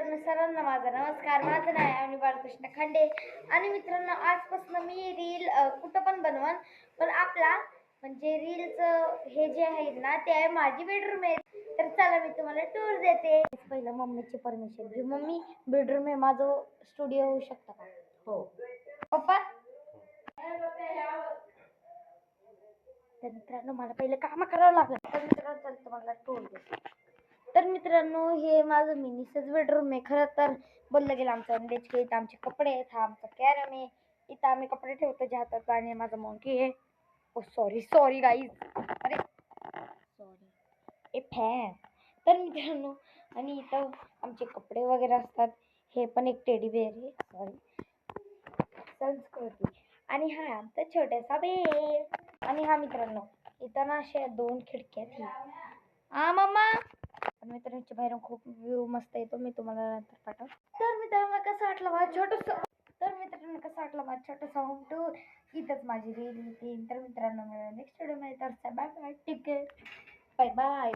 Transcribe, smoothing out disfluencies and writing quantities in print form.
मित्रांनो, सर्वांना माझा नमस्कार. माझं नाव आहे अवनी बाळकृष्ण खांडे. आणि मित्रांनो, आजपासून मी रील कुठं पण बनवन, पण आपला म्हणजे रीलचं हे जे आहे ना, ते आहे माझी बेडरूम आहे. तर चला मी तुम्हाला टूर देते. पहिलं मम्मीची परमिशन घेऊ. मम्मी, बेडरूम आहे माझं, स्टुडिओ होऊ शकतं का? हो. पप्पा, तर मित्रांनो मला पहिले काम करावं लागेल. तर मित्रांनो चला तुम्हाला टूर देते. तर मित्रांनो, हे माझं मिनीचंच बेडरूम आहे. खरं तर बोललं गेलं आमचं अंड्याची, इथं आमचे कपडे आहेत, हा आमचा कॅरम आहे, इथं आम्ही कपडे ठेवतो जे हातात, आणि माझा मोंकी आहे. ओ सॉरी गाईज, अरे सॉरी, ए फॅन. तर मित्रांनो, आणि इथं आमचे कपडे वगैरे असतात. हे पण एक टेडी बेअर आहे, संस्कृती. आणि हा आमचा छोटासा बेड. आणि हा मित्रांनो, इथं ना अशा 2 खिडक्या आहेत. हा मम्मा, पण मित्रांच्या बाहेरून खूप व्ह्यू मस्त येतो, मी तुम्हाला नंतर पाठव. तर मित्रांनो कसं वाटलं माझं छोटंसं होम टूर. इथंच माझी रील येतील. तर मित्रांनो नेक्स्ट व्हिडिओ मध्ये, तर bye bye, take care, bye bye.